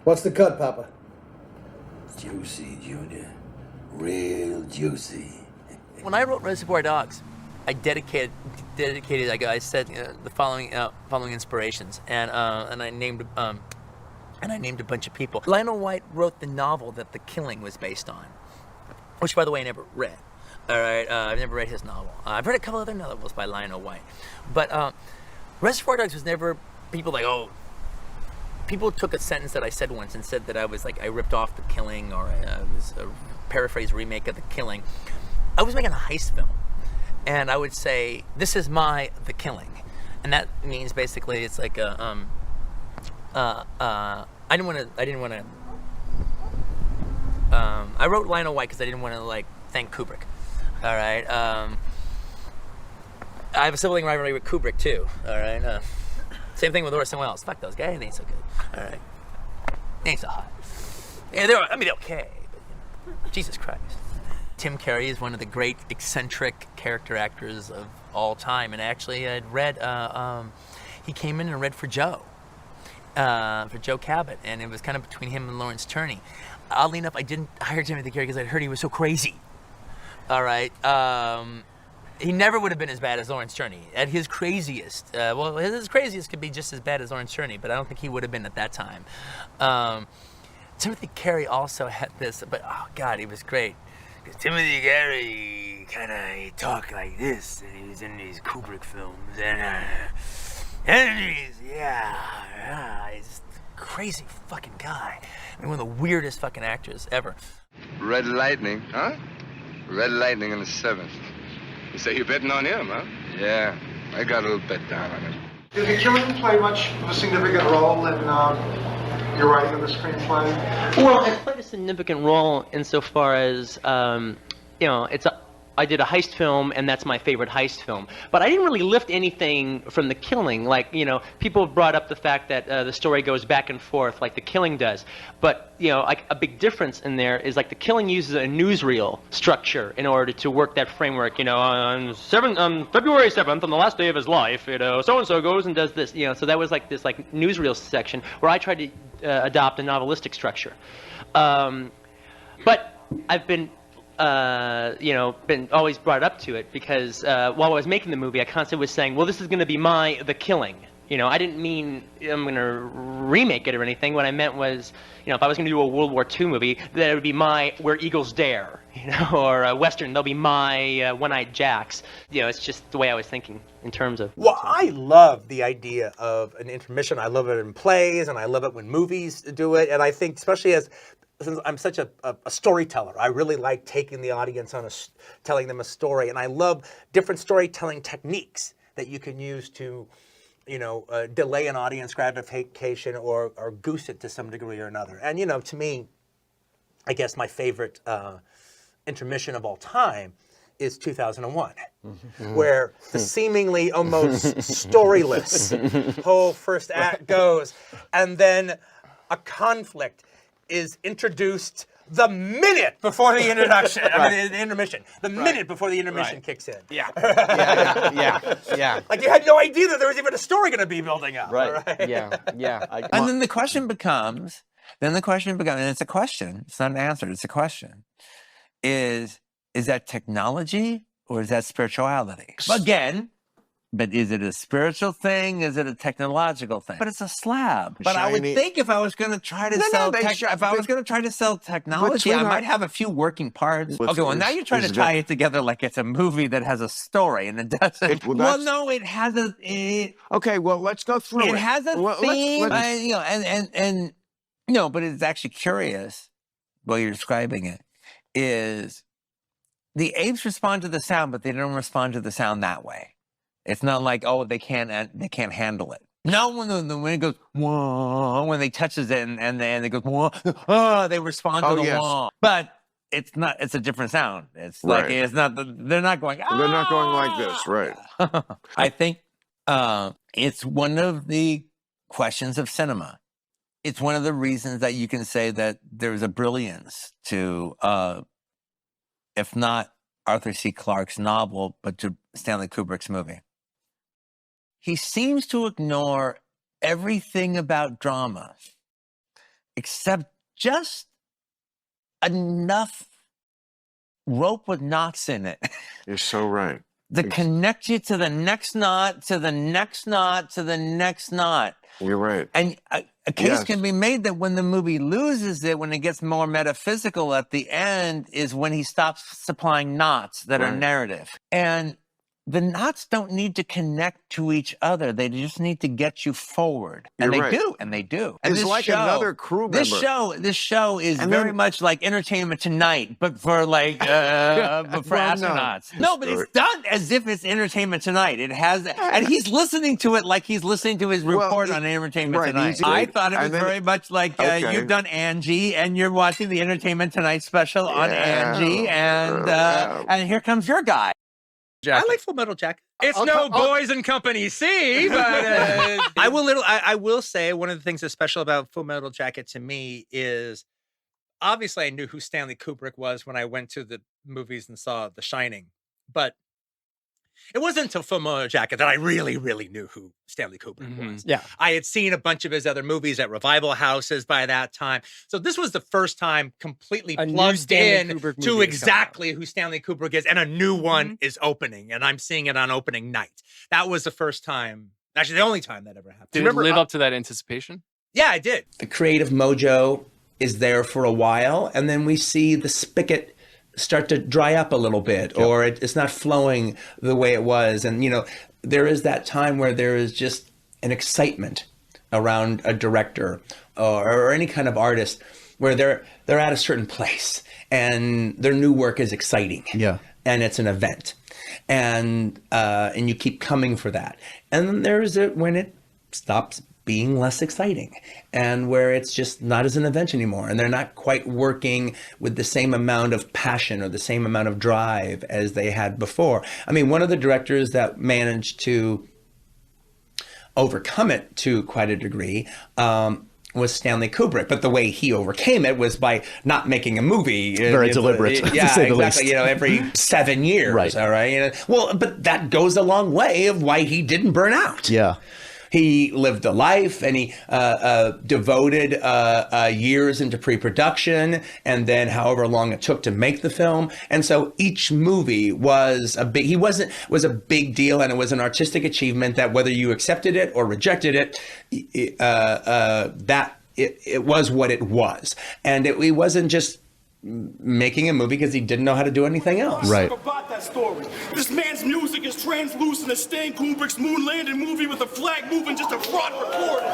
What's the cut, Papa? Juicy, Junior. Real juicy. When I wrote Reservoir Dogs, I dedicated, like I said, the following inspirations, and I named a bunch of people. Lionel White wrote the novel that The Killing was based on, which, by the way, I never read. All right, I've never read his novel. I've read a couple other novels by Lionel White, but Reservoir Dogs was never people like, oh. People took a sentence that I said once and said that I was like, I ripped off The Killing, or I was a paraphrase remake of The Killing. I was making a heist film, and I would say, this is my The Killing. And that means basically it's like I wrote Lionel White because I didn't want to like thank Kubrick. All right. I have a sibling rivalry with Kubrick too. All right. Same thing with Orson Welles. Fuck those guys. They ain't so good. All right. They ain't so hot. Yeah, they're okay. But, Jesus Christ. Tim Curry is one of the great eccentric character actors of all time. And actually, I'd read, he came in and read for Joe Cabot. And it was kind of between him and Lawrence Turney. Oddly enough, I didn't hire Timothy Curry because I'd heard he was so crazy. All right. He never would have been as bad as Lawrence Turney. At his craziest, his craziest could be just as bad as Lawrence Turney, but I don't think he would have been at that time. Timothy Curry also had this, but oh God, he was great. Because Timothy Curry he talked like this, and he was in these Kubrick films, and he's a crazy fucking guy. I mean, one of the weirdest fucking actors ever. Red Lightning, huh? Red Lightning in the 7th. You say you're betting on him, huh? Yeah, I got a little bet down on him. Did The Killing play much of a significant role in your writing of the screenplay? Well, it played a significant role insofar as, I did a heist film, and that's my favorite heist film. But I didn't really lift anything from The Killing. Like, people have brought up the fact that the story goes back and forth like The Killing does. But, like a big difference in there is like The Killing uses a newsreel structure in order to work that framework. On February 7th, on the last day of his life, so-and-so goes and does this. So that was like this like newsreel section where I tried to adopt a novelistic structure. But I've been been always brought up to it because while I was making the movie, I constantly was saying, well, this is going to be my The Killing. I didn't mean I'm going to remake it or anything. What I meant was, if I was going to do a World War II movie, that it would be my Where Eagles Dare, or a Western, they'll be my One-Eyed Jacks. It's just the way I was thinking in terms of... Well, I love the idea of an intermission. I love it in plays, and I love it when movies do it. And I think, especially since I'm such a storyteller, I really like taking the audience on telling them a story, and I love different storytelling techniques that you can use to, delay an audience gratification or goose it to some degree or another. And to me, I guess my favorite intermission of all time is 2001, where the seemingly almost storyless whole first act goes, and then a conflict is introduced the minute before the introduction. I mean, the intermission. The minute before the intermission kicks in. Yeah. Like you had no idea that there was even a story going to be building up. Right. Right? Yeah. And then the question becomes, and it's a question. It's not an answer. It's a question. Is that technology or is that spirituality? Again. But is it a spiritual thing? Is it a technological thing? But it's a slab. But I would think if I was going to try to sell technology, I might have a few working parts. Okay, well now you're trying to tie it together like it's a movie that has a story, and it doesn't. No, it has a. Okay, well let's go through it. It has a theme, but it's actually curious. While you're describing it, is the apes respond to the sound, but they don't respond to the sound that way. It's not like, oh, they can't handle it. No, when it goes, wah, when they touches it and they go, wah, they respond to the wah. But it's not, it's a different sound. It's like, it's not, they're not going, They're not going like this, right. I think it's one of the questions of cinema. It's one of the reasons that you can say that there's a brilliance to, if not Arthur C. Clarke's novel, but to Stanley Kubrick's movie. He seems to ignore everything about drama except just enough rope with knots in it You're so right. to connect you to the next knot, to the next knot, to the next knot. You're right. And a case can be made that when the movie loses it, when it gets more metaphysical at the end, is when he stops supplying knots that are narrative. And the knots don't need to connect to each other. They just need to get you forward. And You're right. do. And they do. And It's like another crew member. This show is And very then- much like Entertainment Tonight, but for like but for Well, no. astronauts. No, but it's done as if it's Entertainment Tonight. It has, and he's listening to it like he's listening to his report on Entertainment right, Tonight. he's- I thought it was and then- very much like Okay. you've done Angie, and you're watching the Entertainment Tonight special on Yeah. Angie, and here comes your guy. I like Full Metal Jacket. It's no Boys and Company C, but I will say one of the things that's special about Full Metal Jacket to me is obviously I knew who Stanley Kubrick was when I went to the movies and saw The Shining, but it wasn't until Full Metal Jacket that I really, really knew who Stanley Kubrick was. Yeah. I had seen a bunch of his other movies at revival houses by that time. So this was the first time completely A new plugged Stanley in Kubrick movie to is exactly who Stanley Kubrick is. And a new one is opening, and I'm seeing it on opening night. That was the first time, actually the only time that ever happened. Did it live up to that anticipation? Yeah, I did. The creative mojo is there for a while, and then we see the spigot start to dry up a little bit, or it's not flowing the way it was. And, there is that time where there is just an excitement around a director or any kind of artist where they're at a certain place and their new work is exciting. Yeah. And it's an event. And you keep coming for that. And then there's when it stops being less exciting and where it's just not as an event anymore, and they're not quite working with the same amount of passion or the same amount of drive as they had before. I mean, one of the directors that managed to overcome it to quite a degree was Stanley Kubrick, but the way he overcame it was by not making a movie. Very deliberate, to Yeah, say the exactly. least. Every 7 years. Right. All right. Well, but that goes a long way of why he didn't burn out. Yeah. He lived a life, and he devoted years into pre-production, and then however long it took to make the film. And so each movie was a big deal, and it was an artistic achievement that whether you accepted it or rejected it, it was what it was. And it wasn't just making a movie because he didn't know how to do anything else. Right. About that story. This man's music is translucent as Stan Kubrick's moon landing movie with a flag moving just a front recording.